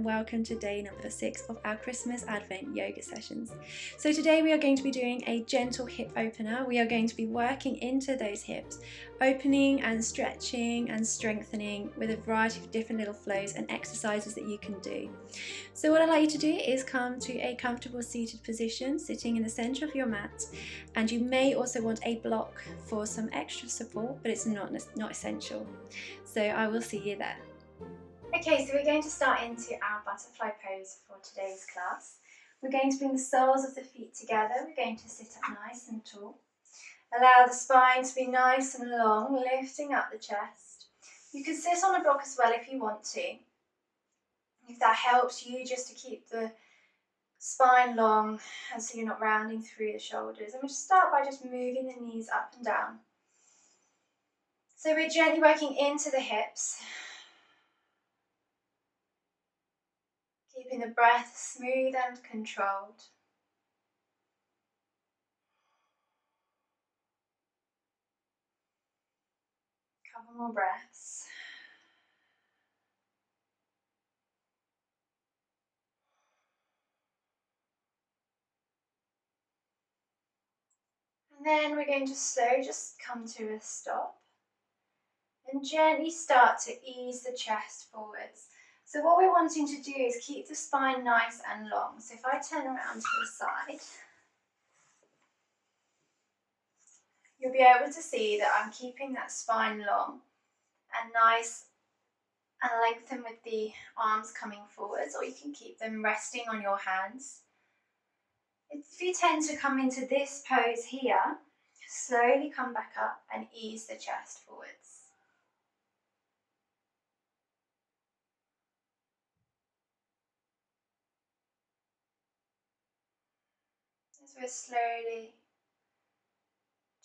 welcome to day number 6 of our Christmas Advent yoga sessions. So today we are going to be doing a gentle hip opener. We are going to be working into those hips, opening and stretching and strengthening with a variety of different little flows and exercises that you can do. So what I'd like you to do is come to a comfortable seated position, sitting in the center of your mat, and you may also want a block for some extra support, but it's not essential. So I will see you there. Okay, so we're going to start into our butterfly pose for today's class. We're going to bring the soles of the feet together. We're going to sit up nice and tall. Allow the spine to be nice and long, lifting up the chest. You can sit on a block as well if you want to. If that helps you just to keep the spine long and so you're not rounding through the shoulders. And we'll start by just moving the knees up and down. So we're gently working into the hips. Keeping the breath smooth and controlled. Couple more breaths. And then we're going to slowly just come to a stop and gently start to ease the chest forwards. So what we're wanting to do is keep the spine nice and long. So if I turn around to the side, you'll be able to see that I'm keeping that spine long and nice and lengthen with the arms coming forwards, or you can keep them resting on your hands. If you tend to come into this pose here, slowly come back up and ease the chest forwards. As we're slowly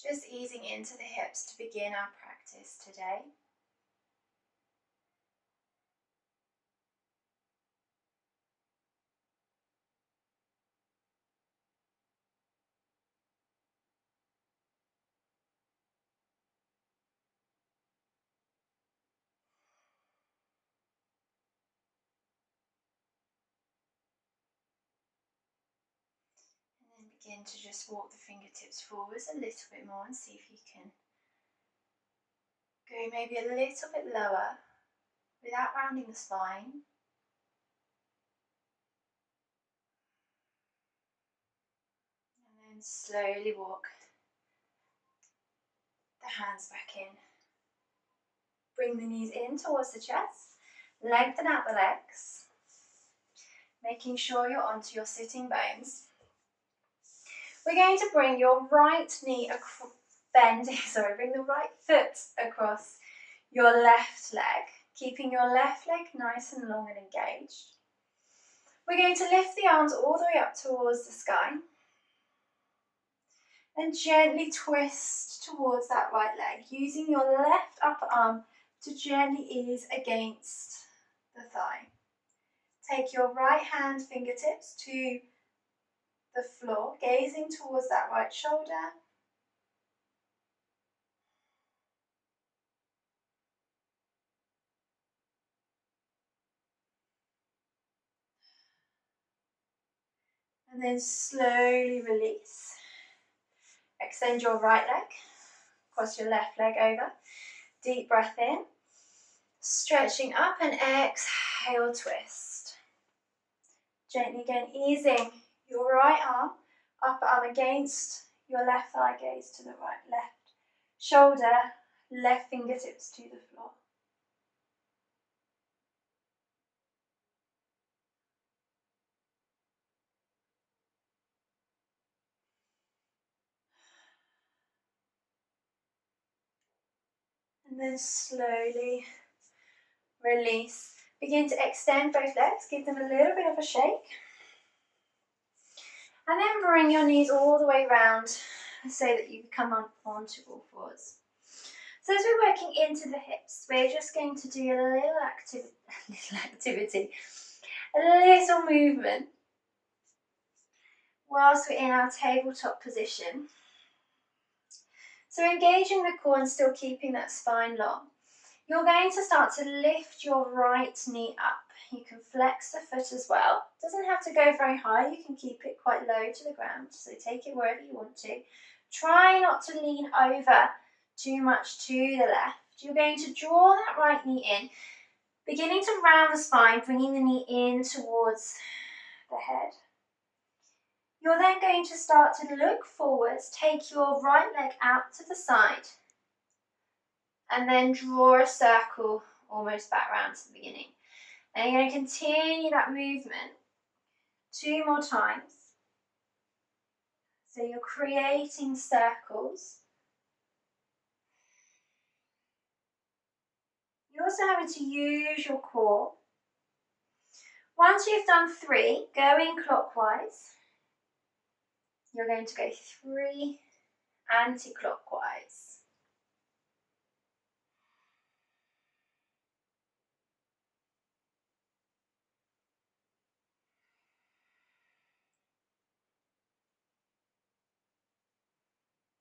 just easing into the hips to begin our practice today. And then begin to just walk the fingertips forwards a little bit more and see if you can go maybe a little bit lower without rounding the spine. And then slowly walk the hands back in. Bring the knees in towards the chest. Lengthen out the legs, making sure you're onto your sitting bones. We're going to bring your right knee bring the right foot across your left leg, keeping your left leg nice and long and engaged. We're going to lift the arms all the way up towards the sky and gently twist towards that right leg, using your left upper arm to gently ease against the thigh. Take your right hand fingertips to the floor, gazing towards that right shoulder. And then slowly release. Extend your right leg, cross your left leg over. Deep breath in. Stretching up and exhale, twist. Gently again, easing your right arm, upper arm against your left thigh, gaze to the right, left shoulder, left fingertips to the floor. And then slowly release. Begin to extend both legs, give them a little bit of a shake. And then bring your knees all the way round so that you come onto all fours. So as we're working into the hips, we're just going to do a little activity, a little movement whilst we're in our tabletop position. So engaging the core and still keeping that spine long. You're going to start to lift your right knee up, you can flex the foot as well. It doesn't have to go very high, you can keep it quite low to the ground, so take it wherever you want to. Try not to lean over too much to the left. You're going to draw that right knee in, beginning to round the spine, bringing the knee in towards the head. You're then going to start to look forwards, take your right leg out to the side, and then draw a circle almost back round to the beginning. And you're going to continue that movement 2 more times. So you're creating circles. You're also having to use your core. Once you've done 3, going clockwise, you're going to go 3 anti-clockwise.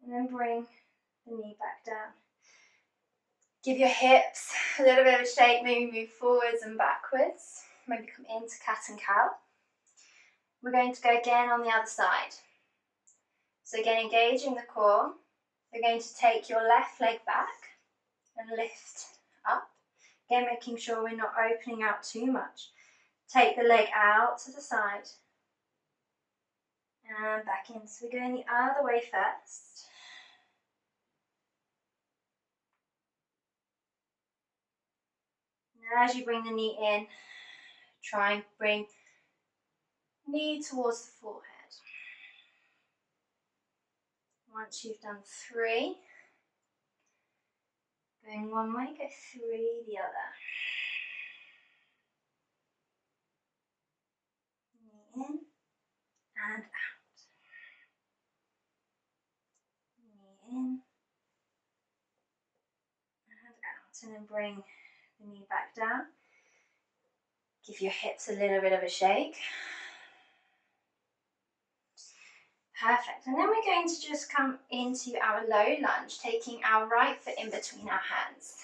And then bring the knee back down. Give your hips a little bit of a shake, maybe move forwards and backwards. Maybe come into cat and cow. We're going to go again on the other side. So again, engaging the core. You're going to take your left leg back and lift up. Again, making sure we're not opening out too much. Take the leg out to the side. And back in. So we're going the other way first. Now as you bring the knee in, try and bring knee towards the forehead. Once you've done 3, going one way, go 3 the other. Knee in and out. Knee in and out. And then bring the knee back down. Give your hips a little bit of a shake. Perfect. And then we're going to just come into our low lunge, taking our right foot in between our hands.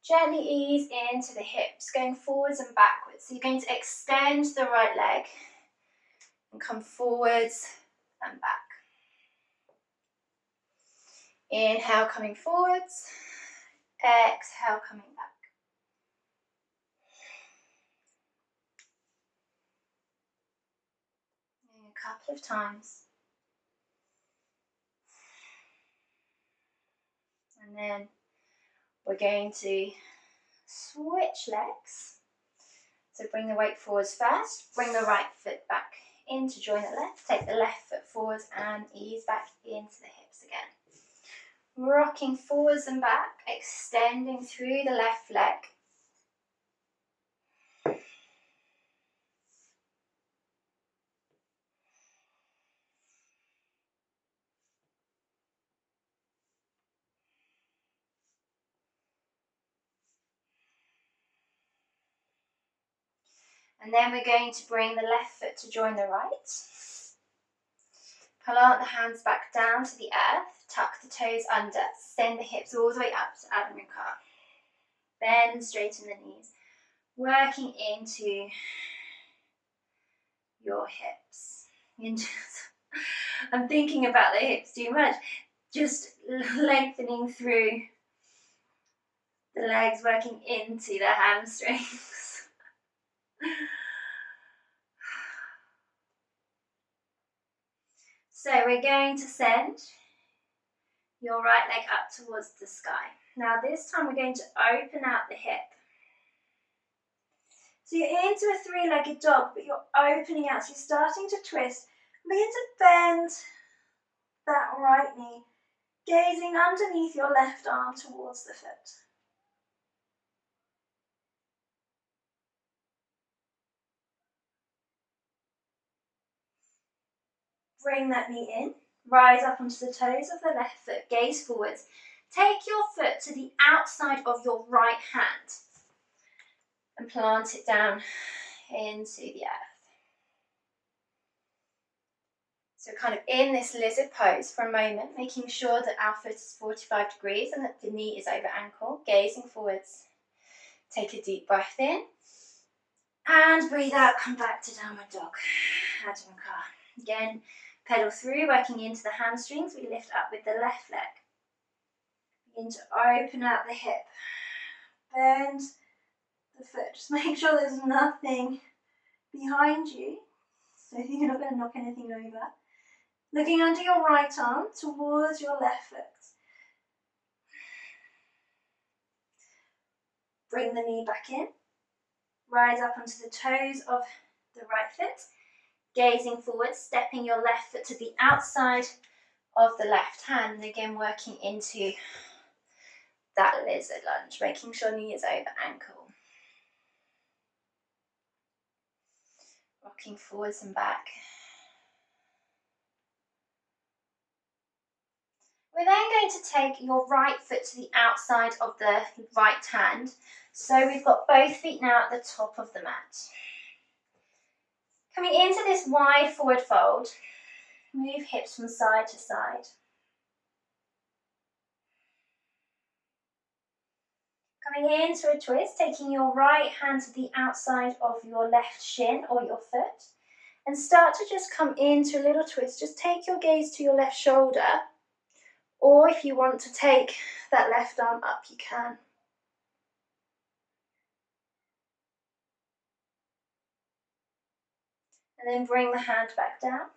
Gently ease into the hips, going forwards and backwards. So you're going to extend the right leg and come forwards and back. Inhale, coming forwards. Exhale, coming back. A couple of times. And then we're going to switch legs. So bring the weight forwards first, bring the right foot back in to join the left, take the left foot forwards and ease back into the hips again. Rocking forwards and back, extending through the left leg. And then we're going to bring the left foot to join the right. Plant the hands back down to the earth, tuck the toes under, send the hips all the way up to Adho Mukha. Bend, straighten the knees, working into your hips. I'm thinking about the hips too much. Just lengthening through the legs, working into the hamstrings. So we're going to send your right leg up towards the sky. Now this time we're going to open out the hip. So you're into a 3-legged dog, but you're opening out. So you're starting to twist. Begin to bend that right knee, gazing underneath your left arm towards the foot. Bring that knee in, rise up onto the toes of the left foot, gaze forwards. Take your foot to the outside of your right hand and plant it down into the earth. So kind of in this lizard pose for a moment, making sure that our foot is 45 degrees and that the knee is over ankle, gazing forwards. Take a deep breath in And breathe out, come back to downward dog, Adho Mukha. Again, pedal through, working into the hamstrings. We lift up with the left leg. Begin to open out the hip. Bend the foot. Just make sure there's nothing behind you, so you're not going to knock anything over. Looking under your right arm towards your left foot. Bring the knee back in. Rise up onto the toes of the right foot. Gazing forward, stepping your left foot to the outside of the left hand. And again, working into that lizard lunge, making sure knee is over ankle. Rocking forwards and back. We're then going to take your right foot to the outside of the right hand. So we've got both feet now at the top of the mat. Coming into this wide forward fold, move hips from side to side. Coming into a twist, taking your right hand to the outside of your left shin or your foot. And start to just come into a little twist. Just take your gaze to your left shoulder. Or if you want to take that left arm up, you can. And then bring the hand back down.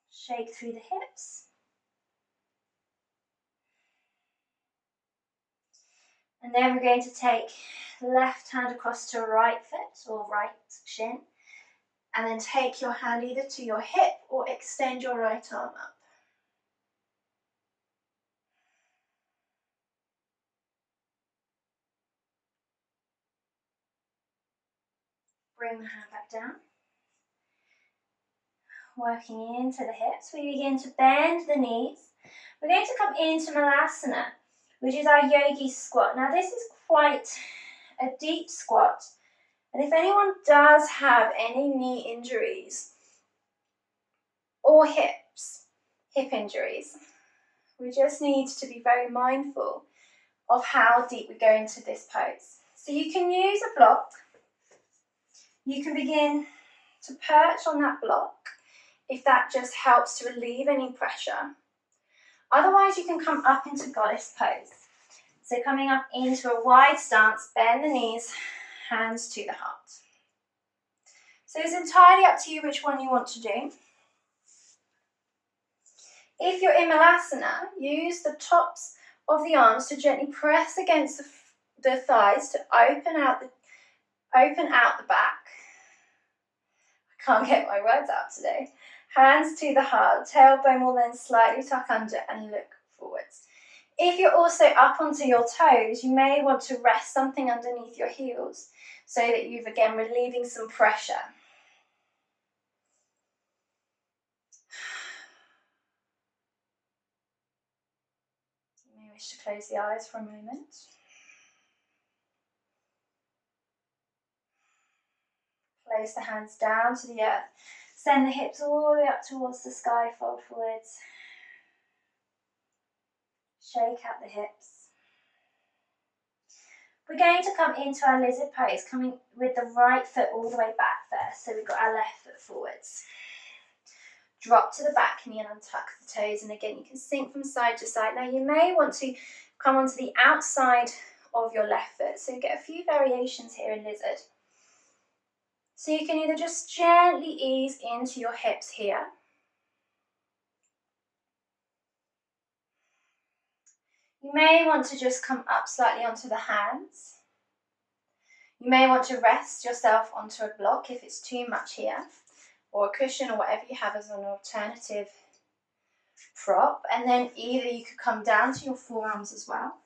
Shake through the hips. And then we're going to take left hand across to right foot or right shin. And then take your hand either to your hip or extend your right arm up. Bring the hand back down. Working into the hips, we begin to bend the knees. We're going to come into Malasana, which is our yogi squat. Now this is quite a deep squat. And if anyone does have any knee injuries or hip injuries, we just need to be very mindful of how deep we go into this pose. So you can use a block. You can begin to perch on that block if that just helps to relieve any pressure. Otherwise, you can come up into goddess pose. So coming up into a wide stance, bend the knees, hands to the heart. So it's entirely up to you which one you want to do. If you're in Malasana, use the tops of the arms to gently press against the thighs to open out the back. I can't get my words out today. Hands to the heart, tailbone will then slightly tuck under and look forwards. If you're also up onto your toes, you may want to rest something underneath your heels so that you've again relieving some pressure. You may wish to close the eyes for a moment. Place the hands down to the earth. Send the hips all the way up towards the sky, fold forwards. Shake out the hips. We're going to come into our lizard pose, coming with the right foot all the way back first. So we've got our left foot forwards. Drop to the back knee and untuck the toes. And again, you can sink from side to side. Now you may want to come onto the outside of your left foot. So you get a few variations here in lizard. So you can either just gently ease into your hips here. You may want to just come up slightly onto the hands. You may want to rest yourself onto a block if it's too much here, or a cushion or whatever you have as an alternative prop. And then either you could come down to your forearms as well.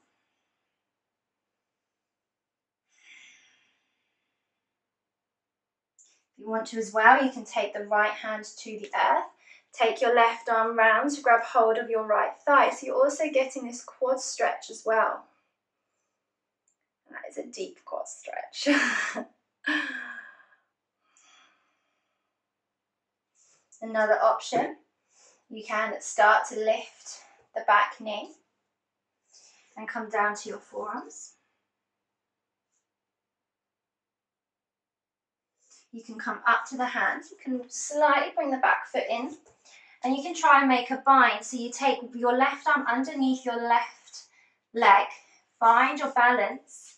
If you want to as well, you can take the right hand to the earth. Take your left arm round to grab hold of your right thigh. So you're also getting this quad stretch as well. That is a deep quad stretch. Another option, you can start to lift the back knee and come down to your forearms. You can come up to the hands. You can slightly bring the back foot in, and you can try and make a bind. So you take your left arm underneath your left leg, find your balance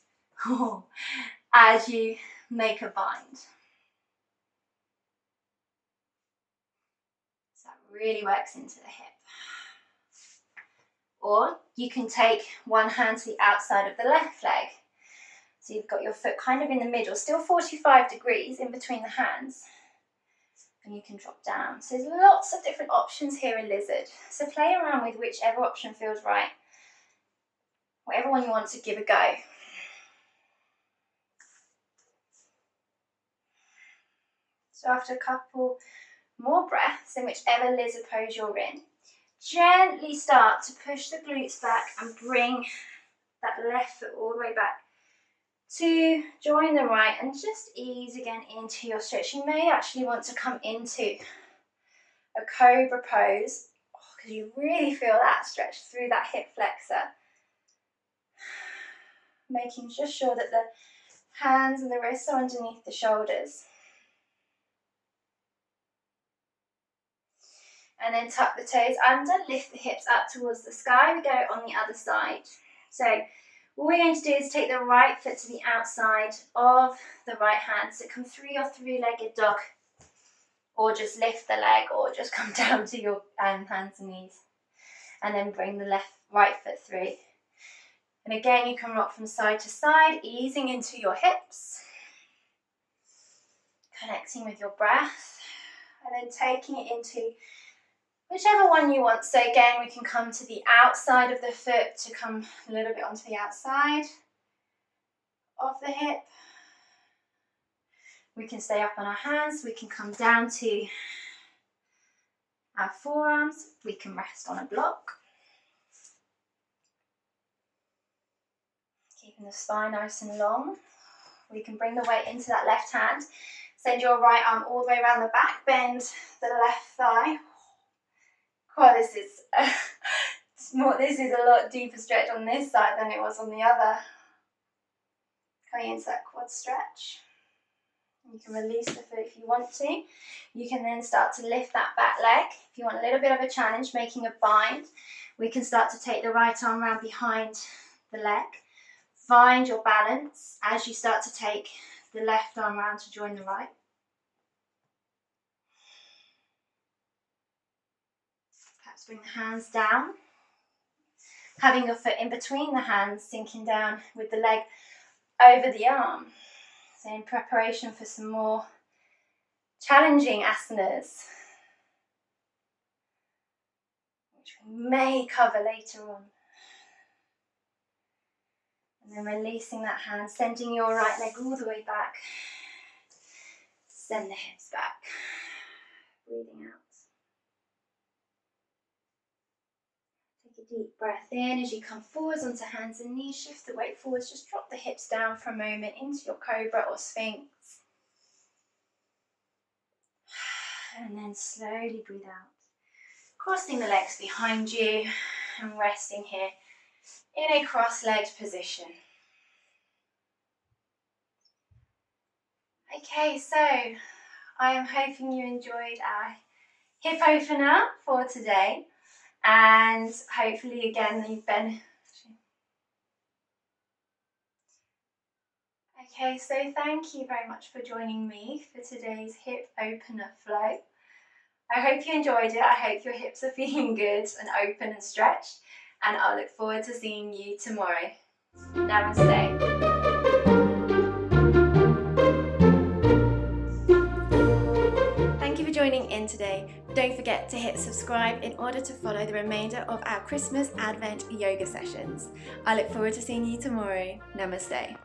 as you make a bind. So that really works into the hip. Or you can take one hand to the outside of the left leg. So you've got your foot kind of in the middle, still 45 degrees in between the hands. And you can drop down. So there's lots of different options here in lizard. So play around with whichever option feels right. Whatever one you want to give a go. So after a couple more breaths in whichever lizard pose you're in, gently start to push the glutes back and bring that left foot all the way back to join the right, and just ease again into your stretch. You may actually want to come into a cobra pose because you really feel that stretch through that hip flexor. Making just sure that the hands and the wrists are underneath the shoulders. And then tuck the toes under, lift the hips up towards the sky. We go on the other side. So what we're going to do is take the right foot to the outside of the right hand. So come through your three-legged dog, or just lift the leg, or just come down to your hands and knees. And then bring the right foot through. And again, you can rock from side to side, easing into your hips. Connecting with your breath. And then taking it into whichever one you want. So again, we can come to the outside of the foot to come a little bit onto the outside of the hip. We can stay up on our hands. We can come down to our forearms. We can rest on a block. Keeping the spine nice and long. We can bring the weight into that left hand. Send your right arm all the way around the back. Bend the left thigh. Oh, this is a lot deeper stretch on this side than it was on the other. Coming into that quad stretch. You can release the foot if you want to. You can then start to lift that back leg. If you want a little bit of a challenge, making a bind, we can start to take the right arm around behind the leg. Find your balance as you start to take the left arm around to join the right. Bring the hands down, having your foot in between the hands, sinking down with the leg over the arm. So in preparation for some more challenging asanas, which we may cover later on. And then releasing that hand, sending your right leg all the way back. Send the hips back, breathing out. Deep breath in as you come forwards onto hands and knees. Shift the weight forwards. Just drop the hips down for a moment into your cobra or sphinx. And then slowly breathe out. Crossing the legs behind you and resting here in a cross-legged position. Okay, so I am hoping you enjoyed our hip opener for today. And hopefully again you've been... Okay, so thank you very much for joining me for today's hip opener flow. I hope you enjoyed it. I hope your hips are feeling good and open and stretched. And I look forward to seeing you tomorrow. Namaste. Joining in today. Don't forget to hit subscribe in order to follow the remainder of our Christmas Advent yoga sessions. I look forward to seeing you tomorrow. Namaste.